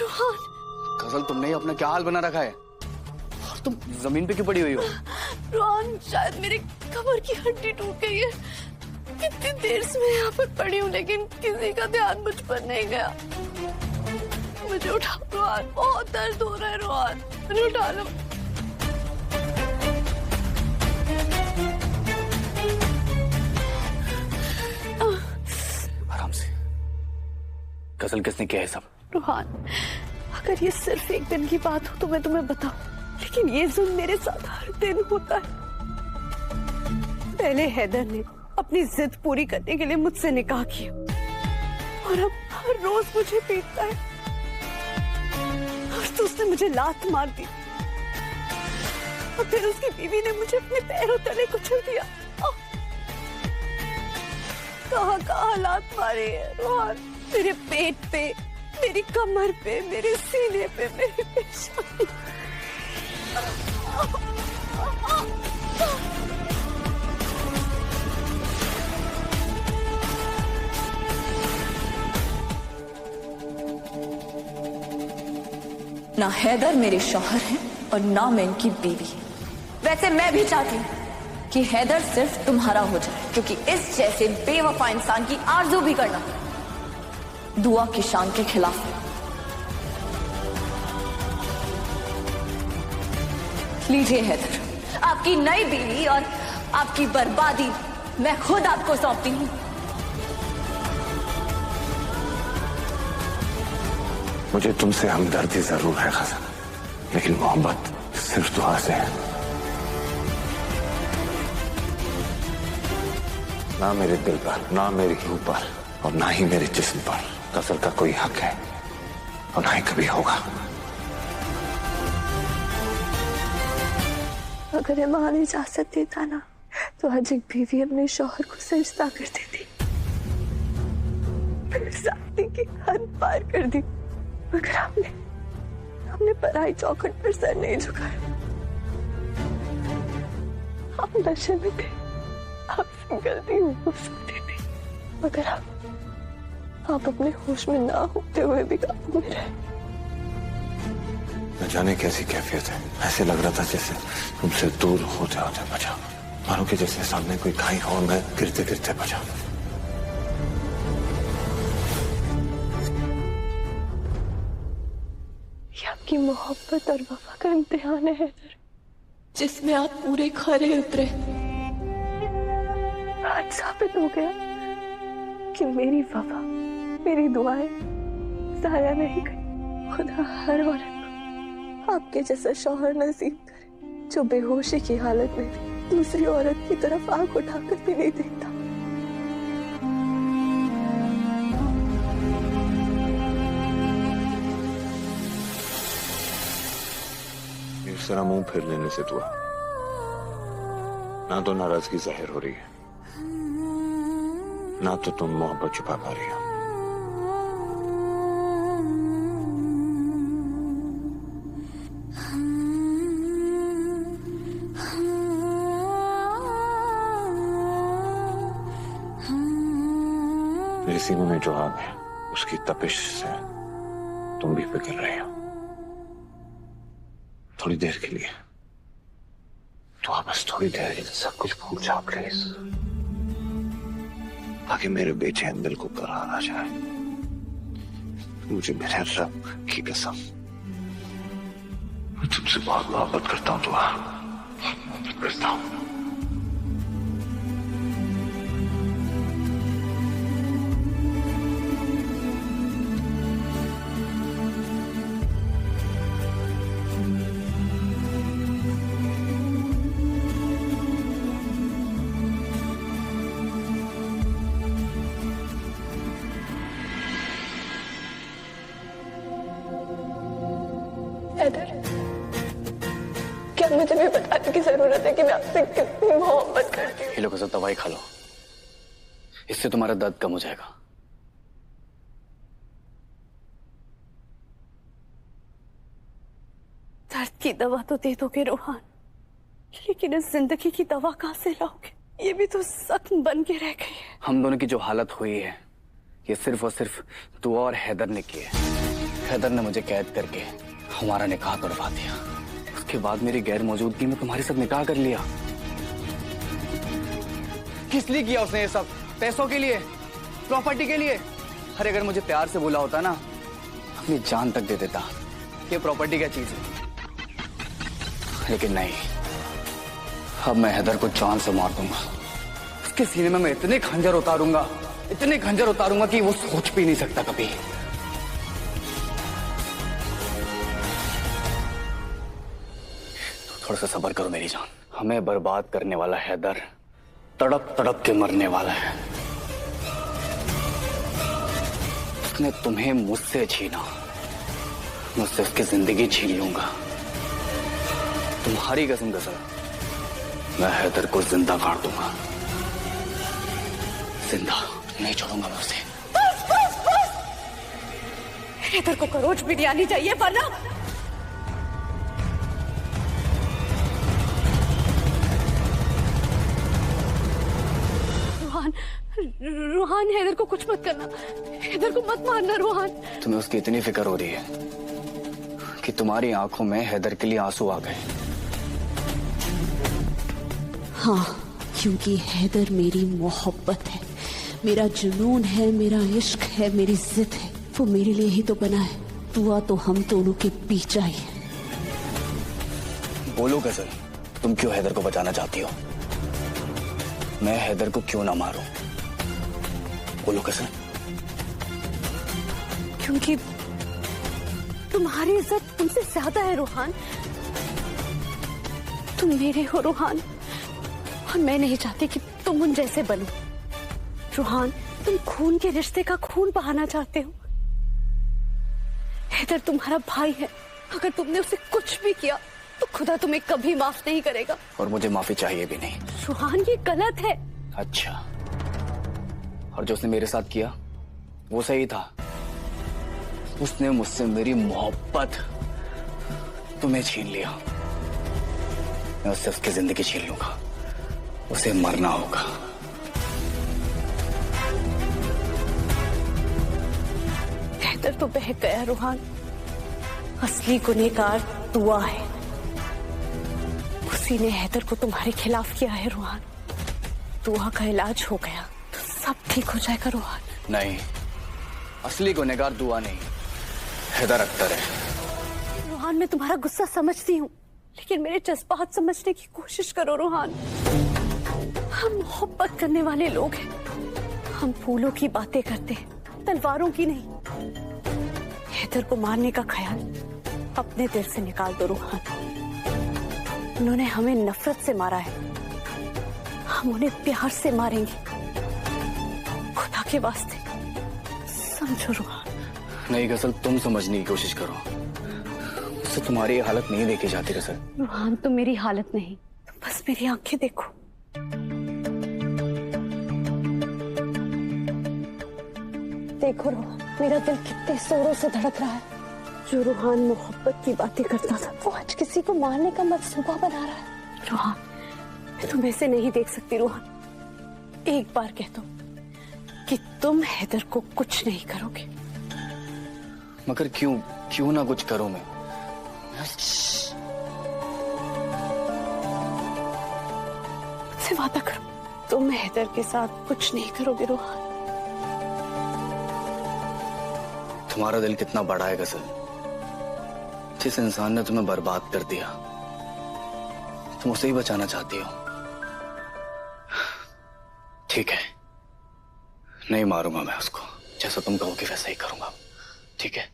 रोहन, गजल तुमने ही अपना क्या हाल बना रखा है? और तुम जमीन पे क्यों पड़ी हुई हो? रोहन, शायद मेरे कमर की हड्डी टूट गई है। कितनी देर से मैं यहाँ पर पड़ी हूँ, लेकिन किसी का ध्यान मुझ पर नहीं गया। मुझे उठाओ रोहन, बहुत दर्द हो रहा है रोहन, मुझे उठा लो। आराम से। गजल किसने किया है सब? रोहन, अगर ये सिर्फ एक दिन की बात हो तो मैं तुम्हें बताऊं, लेकिन ये जुल्म मेरे साथ हर दिन होता है। पहले हैदर ने अपनी जिद पूरी करने के लिए मुझसे निकाह किया और अब हर रोज मुझे पीटता है। और तो उसने मुझे लात मार दी और फिर उसकी बीवी ने मुझे अपने पैरों तले कुचल दिया। कहाँ कहाँ लात मारी है रोहन, मेरे पेट पे, मेरी कमर पे, मेरे सीने पे, मेरी पेशानी। ना हैदर मेरे शौहर हैं और ना मैं इनकी बीवी। वैसे मैं भी चाहती हूँ कि हैदर सिर्फ तुम्हारा हो जाए, क्योंकि इस जैसे बेवफा इंसान की आरज़ू भी करना दुआ की शान के खिलाफ है। लीजिए हैदर, आपकी नई बीवी और आपकी बर्बादी मैं खुद आपको सौंपती हूँ। मुझे तुमसे हमदर्दी जरूर है गजल, लेकिन मोहब्बत सिर्फ दुआ से है। ना मेरे दिल पर, ना मेरी रूह पर और ना ही मेरे जिस्म पर गजल का कोई हक है और ना ही कभी होगा। अगर ईमान इजाजत देता ना तो आज एक बीवी अपने शौहर को सजदा कर देती। मैंने जाती की हद पार कर दी, मगर हमने पराई चौखट पर सर नहीं झुकाया। हम नशे में थे, आपसे गलती हो सकती थी, मगर आप अपने होश में ना होते हुए भी काबू में रहे। न जाने कैसी कैफियत है, ऐसे लग रहा था जैसे तुमसे दूर होते होते बचा, मानो कि जैसे सामने कोई खाई हो, मैं गिरते गिरते बचा। ये आपकी मोहब्बत और वफा का इम्तिहान है हैदर, जिसमें आप पूरे खरे उतरे। आज साबित हो गया कि मेरी वफा, मेरी दुआएं जाया नहीं गई। खुदा हर औरत को आपके जैसा शौहर नसीब करे जो बेहोशी की हालत में भी दूसरी औरत की तरफ आंख उठाकर भी नहीं देखता। इस तरह मुंह फेर लेने से दुआ ना तो नाराजगी जाहिर हो रही है, ना तो तुम मोहब्बत छुपा पा रही हो। मेरे सीनों में जो आग है उसकी तपिश से तुम भी पिघल रहे हो। थोड़ी देर के लिए तो बस थोड़ी देर के लिए सब कुछ भूल जाओ प्लीज, ताकि मेरे बेचैन दिल को करार आ जाए। मुझे मेरे रब की कसम, मैं तुमसे बहुत मोहब्बत करता हूँ, दुआ मोहब्बत करता हूँ। क्या मुझे भी बताने की जरूरत है कि मैं आपसे कितनी मोहब्बत करती हूँ? ये लो गजल, दवाई खा लो, इससे तुम्हारा दर्द कम हो जाएगा। दर्द की दवा तो दे दोगे रोहन, लेकिन इस जिंदगी की दवा कहाँ से लाओगे? ये भी तो जख्म बन के रह गई है। हम दोनों की जो हालत हुई है ये सिर्फ और सिर्फ दुआ और हैदर ने की है। हैदर ने मुझे कैद करके हमारा निकाह करवा दिया। उसके बाद मेरी गैर मौजूदगी में तुम्हारे साथ निकाह कर लिया। किस लिए किया उसने ये सब? पैसों के लिए, प्रॉपर्टी के लिए? अरे अगर मुझे प्यार से बोला होता ना, अपनी जान तक दे देता। ये प्रॉपर्टी क्या चीज है? लेकिन नहीं, अब मैं हैदर को जान से मार दूंगा। उसके सीने में मैं इतने खंजर उतारूंगा कि वो सोच भी नहीं सकता कभी। थोड़ा सा सब्र करो मेरी जान। हमें बर्बाद करने वाला हैदर तड़प तड़प के मरने वाला है। उसने तुम्हें मुझसे छीना, मुझसे उसकी जिंदगी छीन लूंगा। तुम्हारी कसम कसम, मैं हैदर को जिंदा काट दूंगा। जिंदा नहीं छोड़ूंगा मैं उसे। बस बस बस, हैदर को करोड़ बिरयानी चाहिए वरना। रूहान, हैदर को कुछ मत करना, हैदर को मत मारना रूहान। तुम्हें उसकी इतनी फिक्र हो रही है कि तुम्हारी आंखों में हैदर के लिए आंसू आ गए। हाँ, क्योंकि हैदर मेरी मोहब्बत है, मेरा जुनून है, मेरा इश्क है, मेरी जिद है। वो मेरे लिए ही तो बना है। दुआ तो हम दोनों के बीच आई है। बोलो गजल, तुम क्यों हैदर को बचाना चाहती हो? मैं हैदर को क्यों ना मारूं? बोलो गजल। क्योंकि तुम्हारी इज्जत तुमसे ज्यादा है रूहान। तुम मेरे हो रूहान, और मैं नहीं चाहती कि तुम उन जैसे बनो। रूहान, तुम खून के रिश्ते का खून बहाना चाहते हो। हैदर तुम्हारा भाई है, अगर तुमने उसे कुछ भी किया तो खुदा तुम्हें कभी माफ नहीं करेगा। और मुझे माफी चाहिए भी नहीं। रूहान, ये गलत है। अच्छा, और जो उसने मेरे साथ किया वो सही था? उसने मुझसे मेरी मोहब्बत तुम्हें छीन लिया। मैं उससे उसकी जिंदगी छीन लूंगा। उसे मरना होगा। हैदर तो बहक गया रूहान। असली गुनहगार दुआ है। उसी ने हैदर को तुम्हारे खिलाफ किया है रूहान। दुआ का इलाज हो गया तो सब ठीक हो जाएगा रूहान। नहीं, असली गुनहगार दुआ नहीं, हैदर अख्तर है। रूहान, मैं तुम्हारा गुस्सा समझती हूँ, लेकिन मेरे जज्बात समझने की कोशिश करो रूहान। हम मोहब्बत करने वाले लोग हैं। हम फूलों की बातें करते हैं, तलवारों की नहीं। हैदर को मारने का ख्याल अपने दिल से निकाल दो रूहान। उन्होंने हमें नफरत से मारा है, हम उन्हें प्यार से मारेंगे। खुदा के वास्ते समझो रूहान। नहीं गजल, तुम समझने की कोशिश करो। मुझसे तुम्हारी ये हालत नहीं देखी जाती गजल। रूहान, तुम मेरी हालत नहीं, तुम बस मेरी आंखें देखो। देखो रूहान, मेरा दिल कितने जोरों से धड़क रहा है। जो रूहान मोहब्बत की बातें करता था, वो आज किसी को मारने का मंसूबा बना रहा है। रूहान, मैं तुम्हें ऐसे नहीं देख सकती रूहान। एक बार कह दो कि तुम हैदर को कुछ नहीं करोगे। मगर क्यों ना कुछ करूं मैं? मुझसे वादा करो, तुम हैदर के साथ कुछ नहीं करोगे रूहान। तुम्हारा दिल कितना बड़ा है गजल। जिस इंसान ने तुम्हें बर्बाद कर दिया, तुम उसे ही बचाना चाहती हो। ठीक है, नहीं मारूंगा मैं उसको। जैसा तुम कहोगे वैसा ही करूंगा। ठीक है?